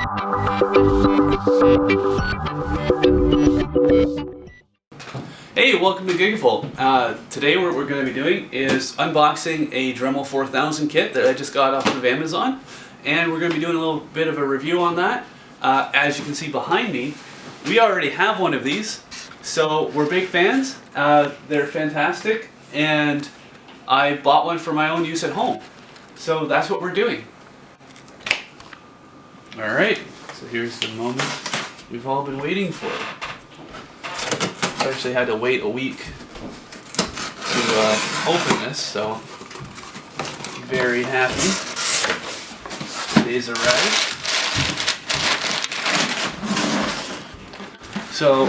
Hey, welcome to GigaVolt. Today what we're going to be doing is unboxing a Dremel 4000 kit that I just got off of Amazon, and we're going to be doing a little bit of a review on that. As you can see behind me, we already have one of these, so we're big fans. They're fantastic, and I bought one for my own use at home. So that's what we're doing. Alright, so here's the moment we've all been waiting for. I actually had to wait a week to open this, so very happy. Today's arrived. So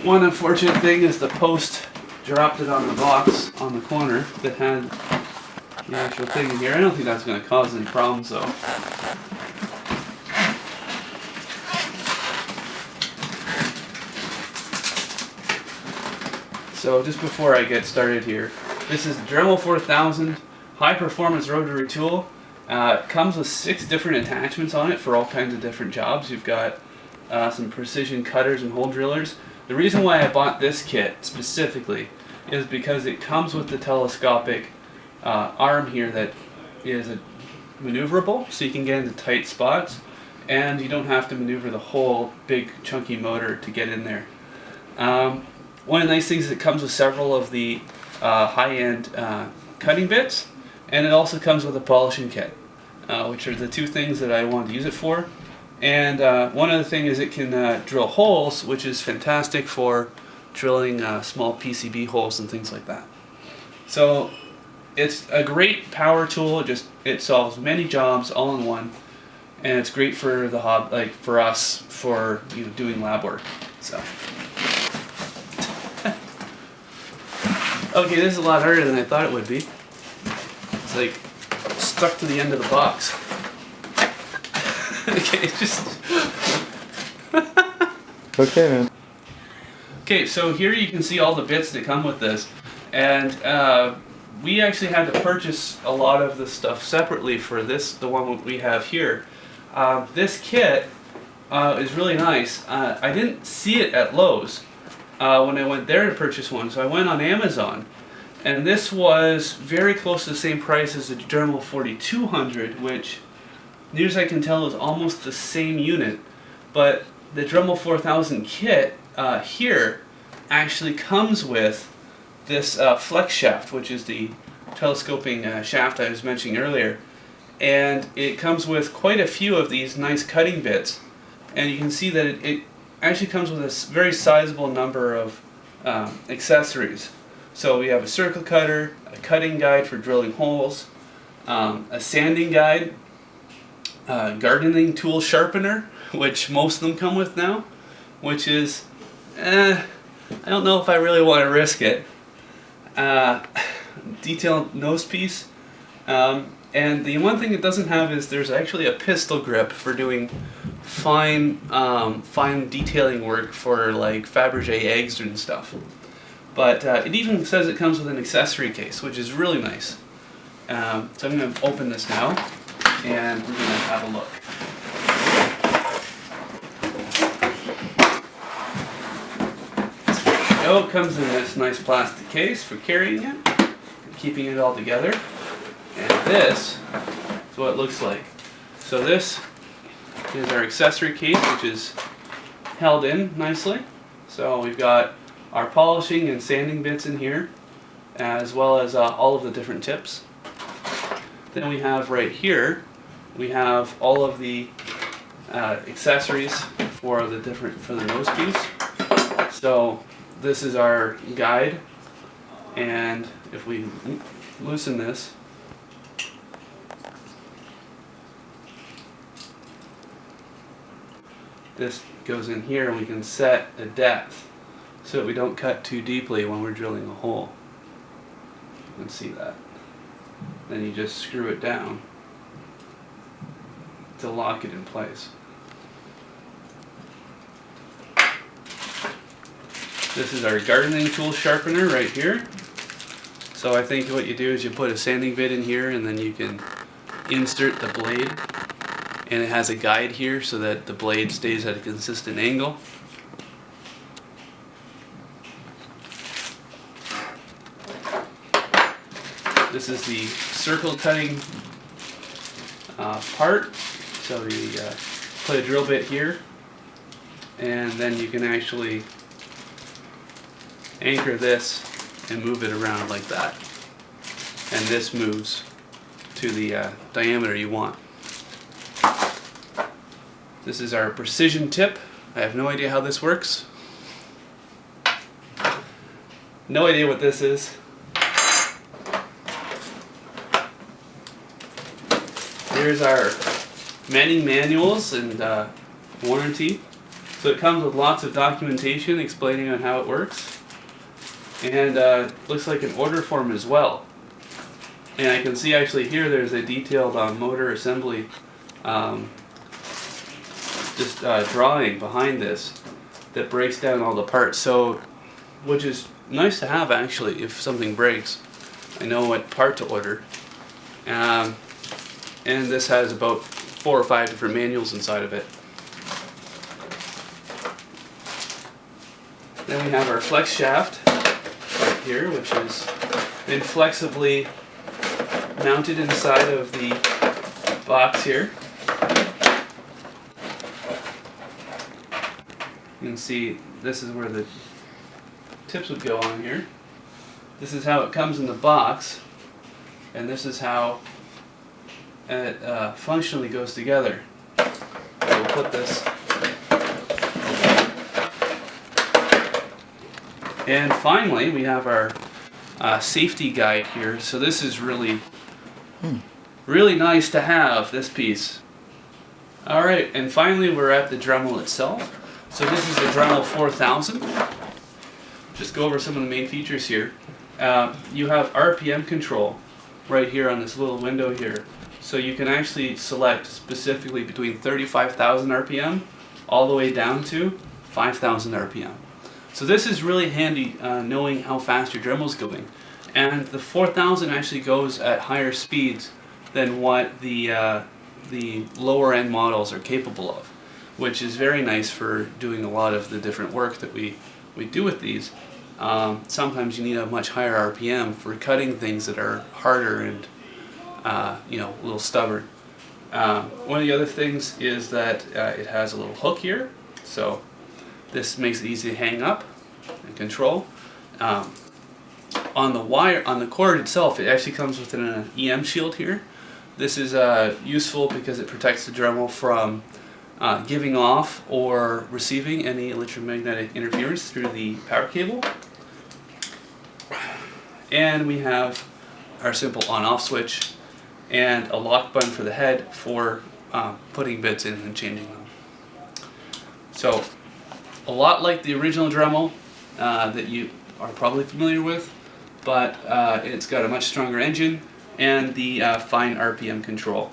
one unfortunate thing is the post dropped it on the box on the corner that had the actual thing in here. I don't think that's going to cause any problems though. So just before I get started here, this is the Dremel 4000 high performance rotary tool. It comes with 6 different attachments on it for all kinds of different jobs. You've got some precision cutters and hole drillers. The reason why I bought this kit specifically is because it comes with the telescopic arm here that is maneuverable, so you can get into tight spots, and you don't have to maneuver the whole big chunky motor to get in there. One of the nice things is it comes with several of the high-end cutting bits, and it also comes with a polishing kit, which are the 2 things that I wanted to use it for. And one other thing is it can drill holes, which is fantastic for drilling small PCB holes and things like that. So it's a great power tool. It solves many jobs all in one, and it's great for the like for us for doing lab work. So. Okay, this is a lot harder than I thought it would be. It's like stuck to the end of the box. Okay, just... Okay, man. Okay, so here you can see all the bits that come with this. And we actually had to purchase a lot of the stuff separately for this, the one we have here. This kit is really nice. I didn't see it at Lowe's when I went there to purchase one, so I went on Amazon, and this was very close to the same price as the Dremel 4200, which, near as I can tell, is almost the same unit. But the Dremel 4000 kit here actually comes with this flex shaft, which is the telescoping shaft I was mentioning earlier, and it comes with quite a few of these nice cutting bits, and you can see that it actually comes with a very sizable number of accessories. So we have a circle cutter, a cutting guide for drilling holes, a sanding guide, gardening tool sharpener, which most of them come with now, which is, I don't know if I really want to risk it. Detailed nose piece. And the one thing it doesn't have is there's actually a pistol grip for doing fine detailing work for like Fabergé eggs and stuff. But it even says it comes with an accessory case, which is really nice. So I'm going to open this now, and we're going to have a look. So it comes in this nice plastic case for carrying it, and keeping it all together. And this is what it looks like. So this is our accessory case, which is held in nicely. So we've got our polishing and sanding bits in here, as well as all of the different tips. Then we have right here, we have all of the accessories for the nose piece. So this is our guide, and if we loosen this, this goes in here, and we can set a depth so that we don't cut too deeply when we're drilling a hole. You can see that. Then you just screw it down to lock it in place. This is our gardening tool sharpener right here. So I think what you do is you put a sanding bit in here, and then you can insert the blade and it has a guide here so that the blade stays at a consistent angle. This is the circle cutting part. So you put a drill bit here, and then you can actually anchor this and move it around like that. And this moves to the diameter you want. This is our precision tip. I have no idea how this works. No idea what this is. Here's our many manuals and warranty. So it comes with lots of documentation explaining on how it works. And looks like an order form as well. And I can see actually here there's a detailed motor assembly drawing behind this that breaks down all the parts. So, which is nice to have actually if something breaks. I know what part to order. And this has about 4 or 5 different manuals inside of it. Then we have our flex shaft right here, which has been flexibly mounted inside of the box here. You can see this is where the tips would go on here. This is how it comes in the box, and this is how it functionally goes together. We'll put this. And finally, we have our safety guide here. So this is really nice to have, this piece. Alright, and finally we're at the Dremel itself. So this is the Dremel 4000. Just go over some of the main features here. You have RPM control right here on this little window here. So you can actually select specifically between 35,000 RPM all the way down to 5,000 RPM. So this is really handy knowing how fast your Dremel's going. And the 4000 actually goes at higher speeds than what the lower end models are capable of, which is very nice for doing a lot of the different work that we do with these. Sometimes you need a much higher RPM for cutting things that are harder and a little stubborn. One of the other things is that it has a little hook here, so this makes it easy to hang up and control. On the cord itself, it actually comes with an EM shield here. This is useful because it protects the Dremel from giving off or receiving any electromagnetic interference through the power cable. And we have our simple on-off switch and a lock button for the head for putting bits in and changing them. So, a lot like the original Dremel that you are probably familiar with, but it's got a much stronger engine and the fine RPM control.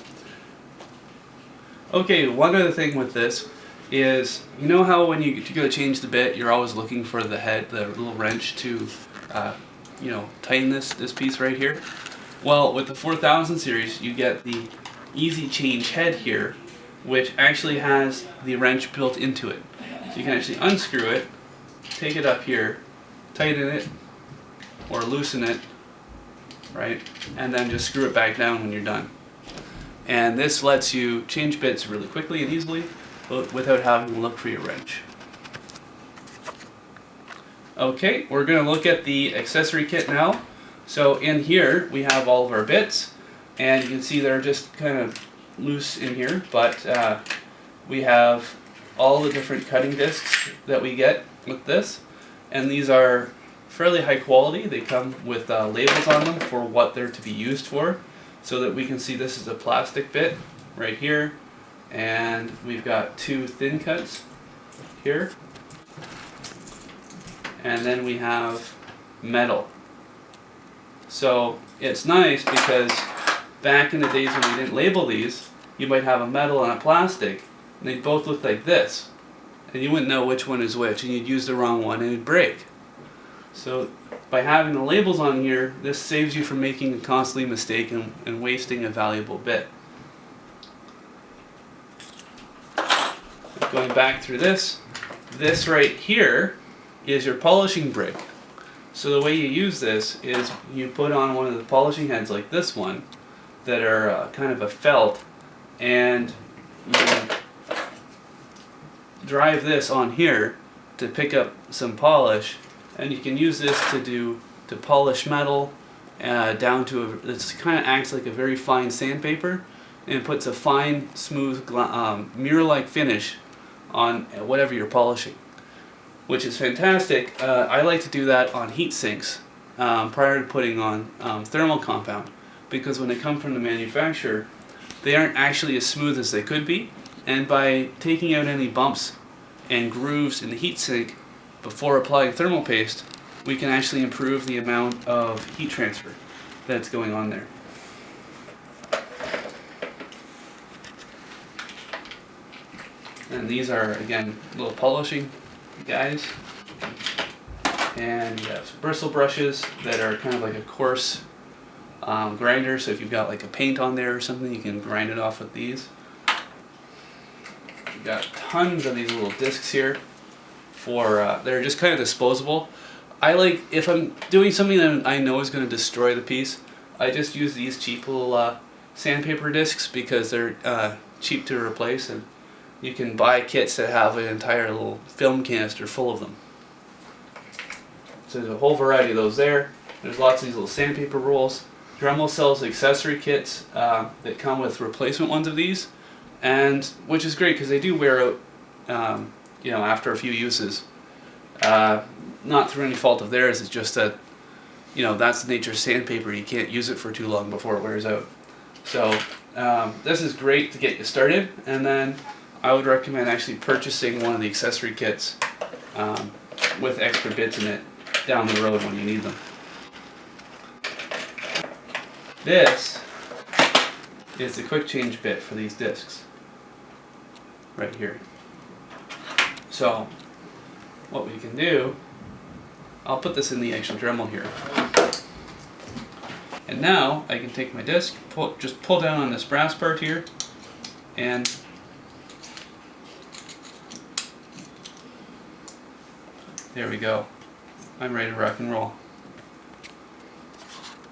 Okay, one other thing with this is, you know how when you go to change the bit, you're always looking for the head, the little wrench to tighten this piece right here? Well, with the 4000 series, you get the easy change head here, which actually has the wrench built into it. So you can actually unscrew it, take it up here, tighten it, or loosen it, right? And then just screw it back down when you're done. And this lets you change bits really quickly and easily without having to look for your wrench. Okay, we're going to look at the accessory kit now. So in here we have all of our bits, and you can see they're just kind of loose in here, but we have all the different cutting discs that we get with this, and these are fairly high quality. They come with labels on them for what they're to be used for, so that we can see this is a plastic bit right here, and we've got 2 thin cuts here, and then we have metal. So it's nice because back in the days when we didn't label these, you might have a metal and a plastic, and they both look like this, and you wouldn't know which one is which, and you'd use the wrong one and it'd break. So by having the labels on here, this saves you from making a costly mistake and wasting a valuable bit. going back through this, this right here is your polishing brick. So the way you use this is you put on one of the polishing heads like this one that are kind of a felt, and you drive this on here to pick up some polish, and you can use this to polish metal down to it kind of acts like a very fine sandpaper, and puts a fine, smooth, mirror-like finish on whatever you're polishing, which is fantastic. I like to do that on heat sinks prior to putting on thermal compound, because when they come from the manufacturer, they aren't actually as smooth as they could be, and by taking out any bumps and grooves in the heat sink before applying thermal paste, we can actually improve the amount of heat transfer that's going on there. And these are, again, little polishing guys. And you have some bristle brushes that are kind of like a coarse grinder, so if you've got like a paint on there or something, you can grind it off with these. You've got tons of these little discs here for they're just kind of disposable. I like, if I'm doing something that I know is going to destroy the piece, I just use these cheap little sandpaper discs, because they're cheap to replace, and you can buy kits that have an entire little film canister full of them. So there's a whole variety of those there. There's lots of these little sandpaper rolls. Dremel sells accessory kits that come with replacement ones of these, and which is great because they do wear out, you know, after a few uses. Not through any fault of theirs. It's just that, you know, that's the nature of sandpaper. You can't use it for too long before it wears out. So this is great to get you started, and then I would recommend actually purchasing one of the accessory kits with extra bits in it down the road when you need them. This is the quick change bit for these discs right here. So what we can do, I'll put this in the actual Dremel here, and now I can take my disc, just pull down on this brass part here, and there we go. I'm ready to rock and roll.